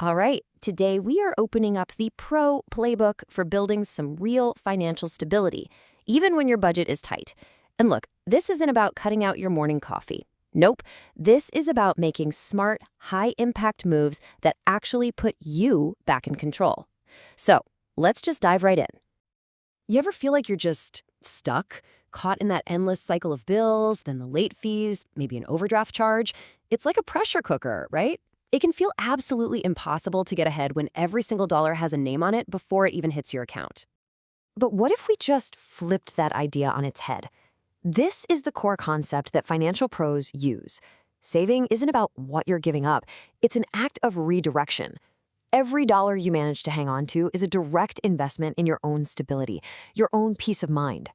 All right, today we are opening up the Pro Playbook for building some real financial stability, even when your budget is tight. And look, this isn't about cutting out your morning coffee. Nope, this is about making smart, high-impact moves that actually put you back in control. So, let's just dive right in. You ever feel like you're just stuck, caught in that endless cycle of bills, then the late fees, maybe an overdraft charge? It's like a pressure cooker, right? It can feel absolutely impossible to get ahead when every single dollar has a name on it before it even hits your account. But what if we just flipped that idea on its head? This is the core concept that financial pros use. Saving isn't about what you're giving up. It's an act of redirection. Every dollar you manage to hang on to is a direct investment in your own stability, your own peace of mind.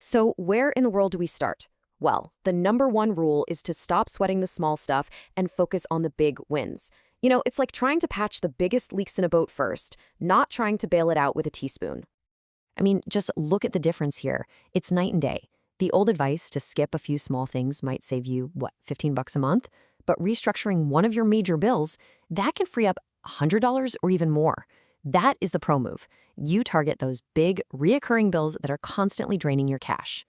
So where in the world do we start? Well, the number one rule is to stop sweating the small stuff and focus on the big wins. It's like trying to patch the biggest leaks in a boat first, not trying to bail it out with a teaspoon. Just look at the difference here. It's night and day. The old advice to skip a few small things might save you, $15 a month? But restructuring one of your major bills, that can free up $100 or even more. That is the pro move. You target those big, reoccurring bills that are constantly draining your cash.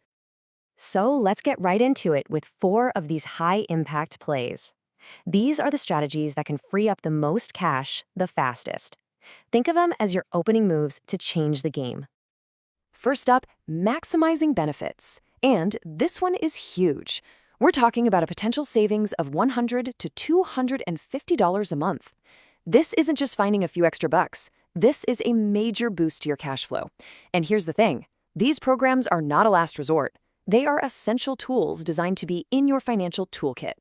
So let's get right into it with 4 of these high-impact plays. These are the strategies that can free up the most cash the fastest. Think of them as your opening moves to change the game. First up, maximizing benefits. And this one is huge. We're talking about a potential savings of $100 to $250 a month. This isn't just finding a few extra bucks. This is a major boost to your cash flow. And here's the thing. These programs are not a last resort. They are essential tools designed to be in your financial toolkit.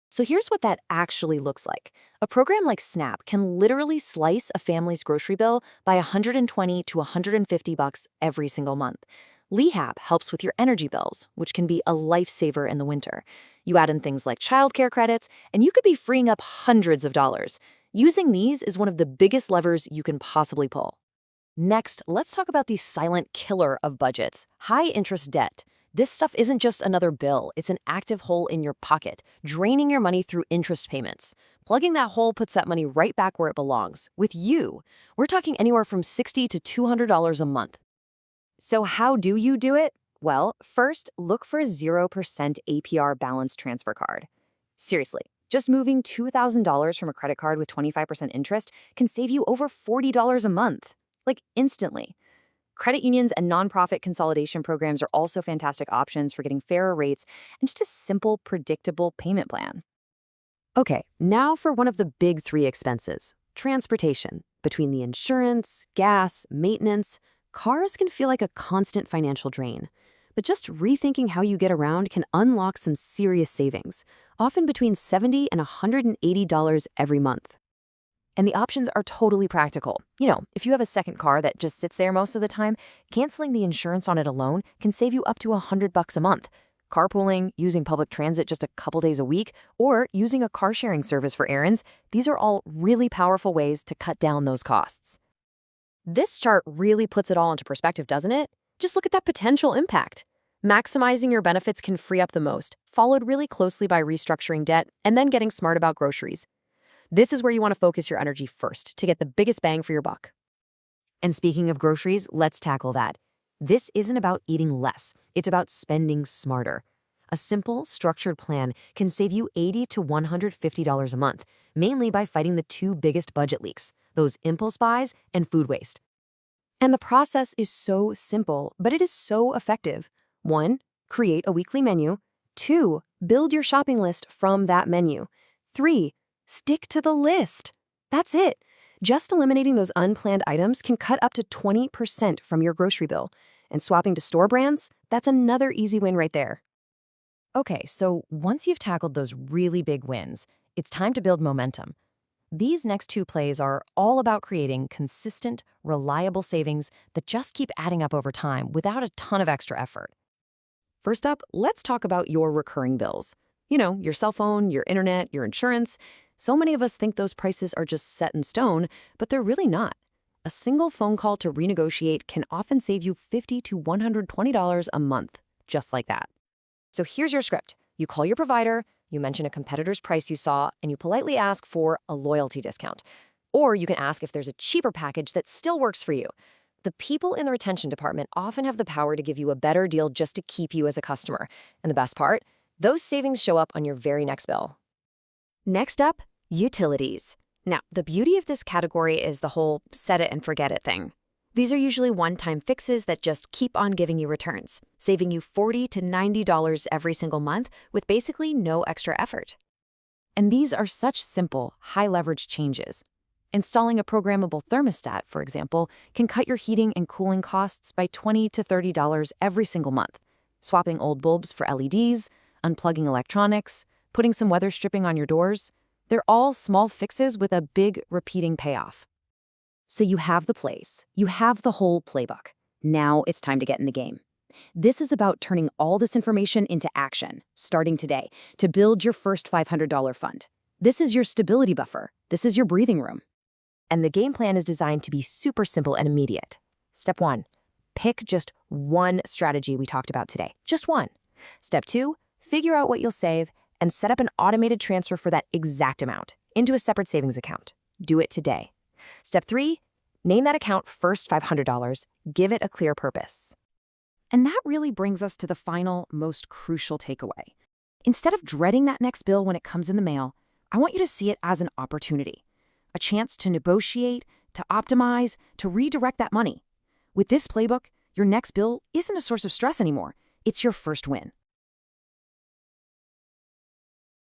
So here's what that actually looks like. A program like Snap can literally slice a family's grocery bill by $120 to $150 every single month. Lehab helps with your energy bills, which can be a lifesaver in the winter. You add in things like childcare credits, and you could be freeing up hundreds of dollars. Using these is one of the biggest levers you can possibly pull. Next, let's talk about the silent killer of budgets, high-interest debt. This stuff isn't just another bill, it's an active hole in your pocket, draining your money through interest payments. Plugging that hole puts that money right back where it belongs, with you. We're talking anywhere from $60 to $200 a month. So how do you do it? Well, first, look for a 0% APR balance transfer card. Seriously, just moving $2,000 from a credit card with 25% interest can save you over $40 a month, like instantly. Credit unions and nonprofit consolidation programs are also fantastic options for getting fairer rates and just a simple, predictable payment plan. Okay, now for one of the big 3 expenses, transportation. Between the insurance, gas, maintenance, cars can feel like a constant financial drain. But just rethinking how you get around can unlock some serious savings, often between $70 and $180 every month. And the options are totally practical. If you have a second car that just sits there most of the time, canceling the insurance on it alone can save you up to $100 a month. Carpooling, using public transit just a couple days a week, or using a car-sharing service for errands, these are all really powerful ways to cut down those costs. This chart really puts it all into perspective, doesn't it? Just look at that potential impact. Maximizing your benefits can free up the most, followed really closely by restructuring debt and then getting smart about groceries. This is where you want to focus your energy first to get the biggest bang for your buck. And speaking of groceries, let's tackle that. This isn't about eating less. It's about spending smarter. A simple, structured plan can save you $80 to $150 a month, mainly by fighting the 2 biggest budget leaks, those impulse buys and food waste. And the process is so simple, but it is so effective. 1, create a weekly menu. 2, build your shopping list from that menu. 3, stick to the list. That's it. Just eliminating those unplanned items can cut up to 20% from your grocery bill. And swapping to store brands, that's another easy win right there. Okay, so once you've tackled those really big wins, it's time to build momentum. These next 2 plays are all about creating consistent, reliable savings that just keep adding up over time without a ton of extra effort. First up, let's talk about your recurring bills. Your cell phone, your internet, your insurance. So many of us think those prices are just set in stone, but they're really not. A single phone call to renegotiate can often save you $50 to $120 a month, just like that. So here's your script. You call your provider, You mention a competitor's price you saw, and you politely ask for a loyalty discount. Or you can ask if there's a cheaper package that still works for you. The people in the retention department often have the power to give you a better deal just to keep you as a customer. And the best part? Those savings show up on your very next bill. Next up, utilities. Now, the beauty of this category is the whole set it and forget it thing. These are usually one-time fixes that just keep on giving you returns, saving you $40 to $90 every single month with basically no extra effort. And these are such simple, high-leverage changes. Installing a programmable thermostat, for example, can cut your heating and cooling costs by $20 to $30 every single month. Swapping old bulbs for LEDs, unplugging electronics, putting some weather stripping on your doors, they're all small fixes with a big, repeating payoff. So you have the place, you have the whole playbook. Now it's time to get in the game. This is about turning all this information into action, starting today, to build your first $500 fund. This is your stability buffer. This is your breathing room. And the game plan is designed to be super simple and immediate. Step 1, pick just one strategy we talked about today. Just one. Step 2, figure out what you'll save and set up an automated transfer for that exact amount into a separate savings account. Do it today. Step 3, name that account first $500, give it a clear purpose. And that really brings us to the final, most crucial takeaway. Instead of dreading that next bill when it comes in the mail, I want you to see it as an opportunity, a chance to negotiate, to optimize, to redirect that money. With this playbook, your next bill isn't a source of stress anymore. It's your first win.